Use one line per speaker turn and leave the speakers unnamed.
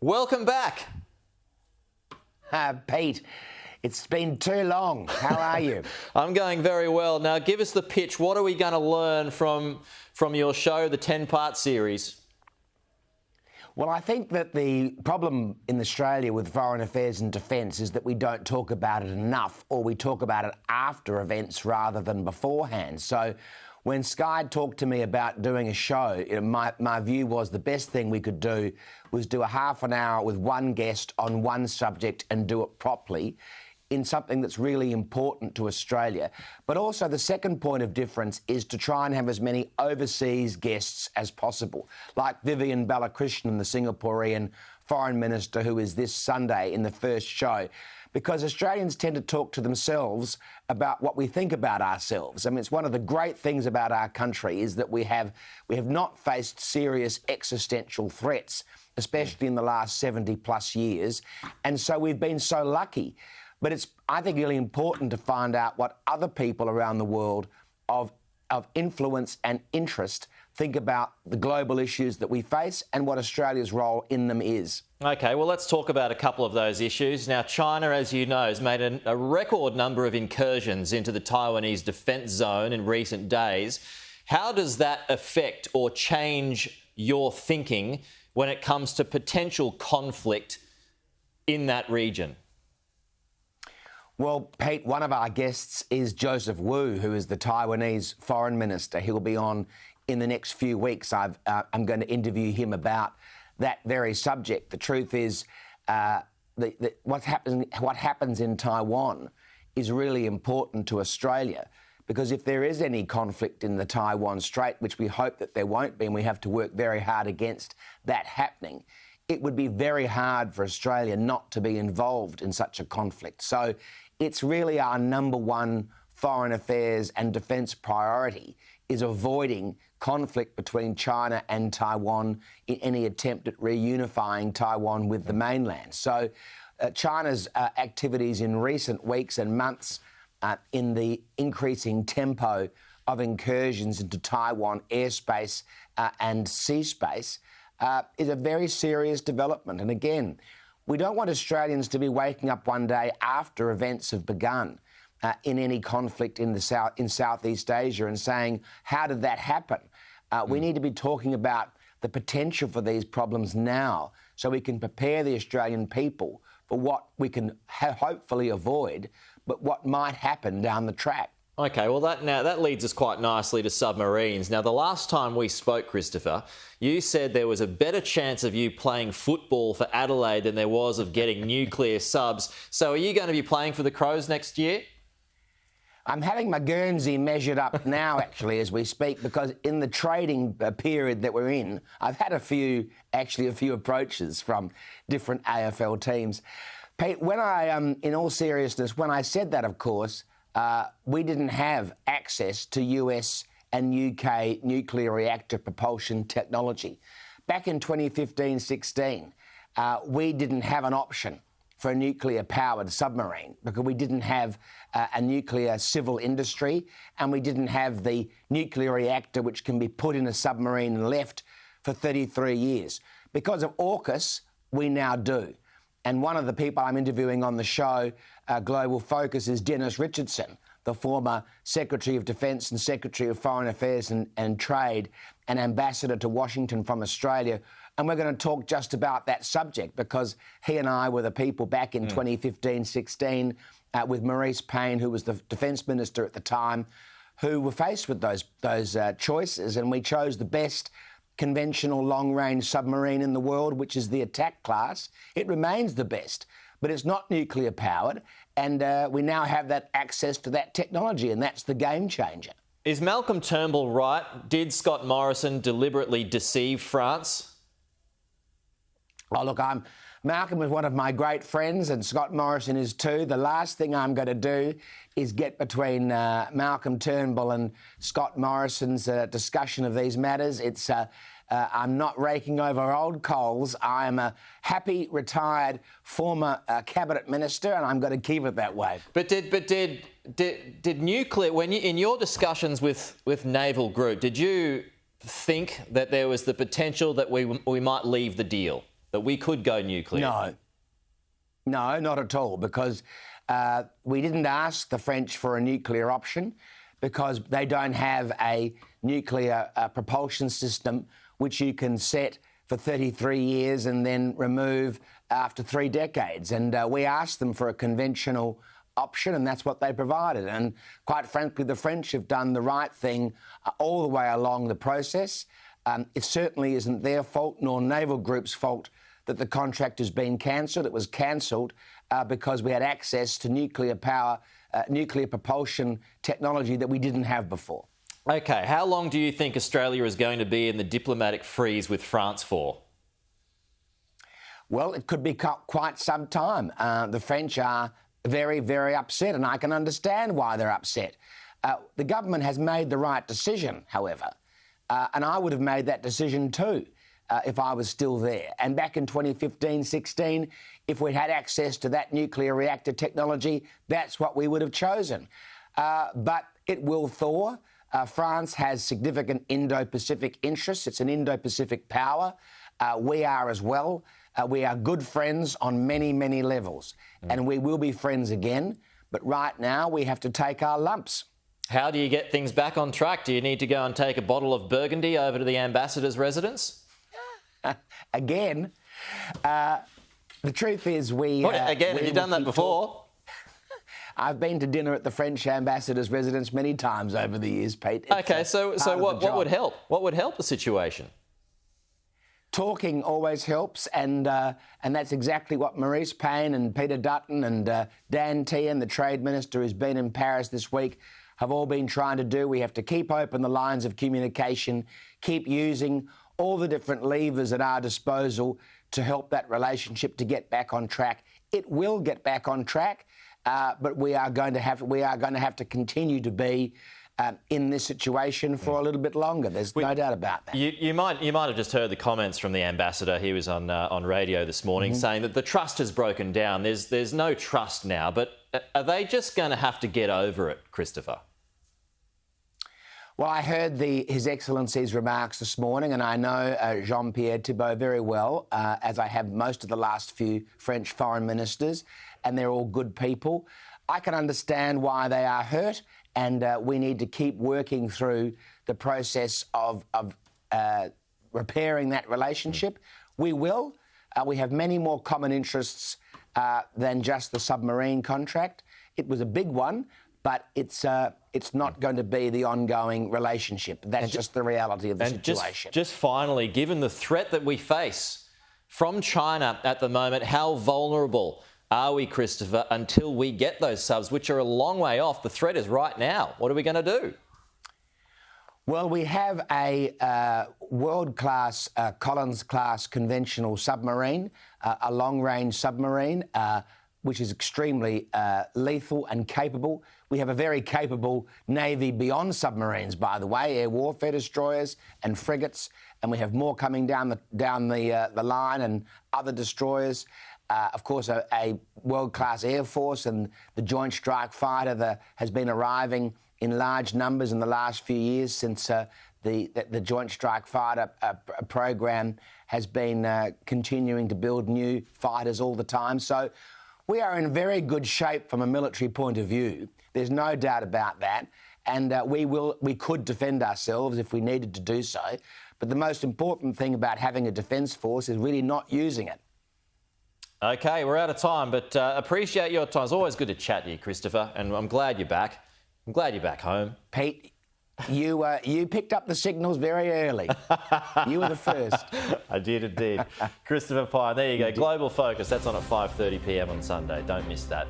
Welcome back.
Pete, it's been too long. How are you?
I'm going very well. Now, give us the pitch. What are we going to learn from your show, the 10-part series?
Well, I think that the problem in Australia with foreign affairs and defence is that we don't talk about it enough, or we talk about it after events rather than beforehand. So when Sky talked to me about doing a show, my view was the best thing we could do was do a half an hour with one guest on one subject and do it properly in something that's really important to Australia. But also the second point of difference is to try and have as many overseas guests as possible, like Vivian Balakrishnan, the Singaporean foreign minister, who is this Sunday in the first show, because Australians tend to talk to themselves about what we think about ourselves. I mean, it's one of the great things about our country is that we have not faced serious existential threats, especially in the last 70 plus years. And so we've been so lucky. But it's, I think, really important to find out what other people around the world of influence and interest think about the global issues that we face and what Australia's role in them is.
OK, well, let's talk about a couple of those issues. Now, China, as you know, has made a record number of incursions into the Taiwanese defence zone in recent days. How does that affect or change your thinking when it comes to potential conflict in that region?
Well, Pete, one of our guests is Joseph Wu, who is the Taiwanese foreign minister. He'll be on in the next few weeks. I'm going to interview him about that very subject. The truth is, what happens in Taiwan is really important to Australia, because if there is any conflict in the Taiwan Strait, which we hope that there won't be, and we have to work very hard against that happening, it would be very hard for Australia not to be involved in such a conflict. So it's really our number one foreign affairs and defence priority, is avoiding conflict between China and Taiwan in any attempt at reunifying Taiwan with the mainland. So China's activities in recent weeks and months in the increasing tempo of incursions into Taiwan airspace and sea space is a very serious development. And again, we don't want Australians to be waking up one day after events have begun in any conflict in Southeast Asia and saying, how did that happen? We need to be talking about the potential for these problems now, so we can prepare the Australian people for what we can hopefully avoid, but what might happen down the track.
OK, well, that leads us quite nicely to submarines. Now, the last time we spoke, Christopher, you said there was a better chance of you playing football for Adelaide than there was of getting nuclear subs. So are you going to be playing for the Crows next year?
I'm having my Guernsey measured up now, actually, as we speak, because in the trading period that we're in, I've had a few approaches from different AFL teams. Pete, in all seriousness, when I said that, of course, we didn't have access to US and UK nuclear reactor propulsion technology. Back in 2015-16, we didn't have an option for a nuclear-powered submarine because we didn't have a nuclear civil industry, and we didn't have the nuclear reactor which can be put in a submarine and left for 33 years. Because of AUKUS, we now do. And one of the people I'm interviewing on the show, Global Focus, is Dennis Richardson, the former Secretary of Defence and Secretary of Foreign Affairs and Trade and Ambassador to Washington from Australia. And we're going to talk just about that subject because he and I were the people back in 2015-16 with Maurice Payne, who was the Defence Minister at the time, who were faced with those choices, and we chose the best conventional long-range submarine in the world, which is the attack class. It remains the best, but it's not nuclear-powered, and we now have that access to that technology, and that's the game changer.
Is Malcolm Turnbull right? Did Scott Morrison deliberately deceive France?
Oh, look, Malcolm is one of my great friends, and Scott Morrison is too. The last thing I'm going to do is get between Malcolm Turnbull and Scott Morrison's discussion of these matters. I'm not raking over old coals. I am a happy, retired, former cabinet minister, and I'm going to keep it that way.
But did nuclear, when in your discussions with Naval Group, did you think that there was the potential that we might leave the deal? that we could go nuclear?
No, not at all, because we didn't ask the French for a nuclear option because they don't have a nuclear propulsion system which you can set for 33 years and then remove after 3 decades. And we asked them for a conventional option, and that's what they provided. And quite frankly, the French have done the right thing all the way along the process. It certainly isn't their fault nor Naval Group's fault that the contract has been cancelled. It was cancelled because we had access to nuclear power, nuclear propulsion technology that we didn't have before.
OK, how long do you think Australia is going to be in the diplomatic freeze with France for?
Well, it could be quite some time. The French are very, very upset, and I can understand why they're upset. The government has made the right decision, however, and I would have made that decision too if I was still there. And back in 2015-16, if we'd had access to that nuclear reactor technology, that's what we would have chosen. But it will thaw. France has significant Indo-Pacific interests. It's an Indo-Pacific power. We are as well. We are good friends on many, many levels, and we will be friends again. But right now, we have to take our lumps.
How do you get things back on track? Do you need to go and take a bottle of Burgundy over to the ambassador's residence?
Again, the truth is
have you done that before?
I've been to dinner at the French ambassador's residence many times over the years, Pete.
OK, so what would help? What would help the situation?
Talking always helps, and that's exactly what Maurice Payne and Peter Dutton and Dan Tehan, the Trade Minister who's been in Paris this week, have all been trying to do. We have to keep open the lines of communication, keep using all the different levers at our disposal to help that relationship to get back on track. It will get back on track, but we are going to have to continue to be in this situation for a little bit longer. There's no doubt about that.
You might have just heard the comments from the ambassador. He was on radio this morning saying that the trust has broken down. There's no trust now. But are they just going to have to get over it, Christopher?
Well, I heard His Excellency's remarks this morning, and I know Jean-Pierre Thibault very well, as I have most of the last few French foreign ministers, and they're all good people. I can understand why they are hurt, and we need to keep working through the process of repairing that relationship. We will. We have many more common interests than just the submarine contract. It was a big one, but it's not going to be the ongoing relationship. That's just the reality of the situation.
Just finally, given the threat that we face from China at the moment, how vulnerable are we, Christopher, until we get those subs, which are a long way off? The threat is right now. What are we going to do?
Well, we have a world-class Collins-class conventional submarine, a long-range submarine, which is extremely lethal and capable. We have a very capable Navy beyond submarines, by the way, air warfare destroyers and frigates, and we have more coming down the line and other destroyers. Of course, a world-class Air Force, and the Joint Strike Fighter that has been arriving in large numbers in the last few years since the Joint Strike Fighter program has been continuing to build new fighters all the time. So we are in very good shape from a military point of view. There's no doubt about that. And we could defend ourselves if we needed to do so. But the most important thing about having a defence force is really not using it.
OK, we're out of time, but appreciate your time. It's always good to chat to you, Christopher, and I'm glad you're back. I'm glad you're back home.
Pete, you picked up the signals very early. You were the first.
I did indeed. Christopher Pyne, there you go. Global Focus, that's on at 5:30 p.m. on Sunday. Don't miss that.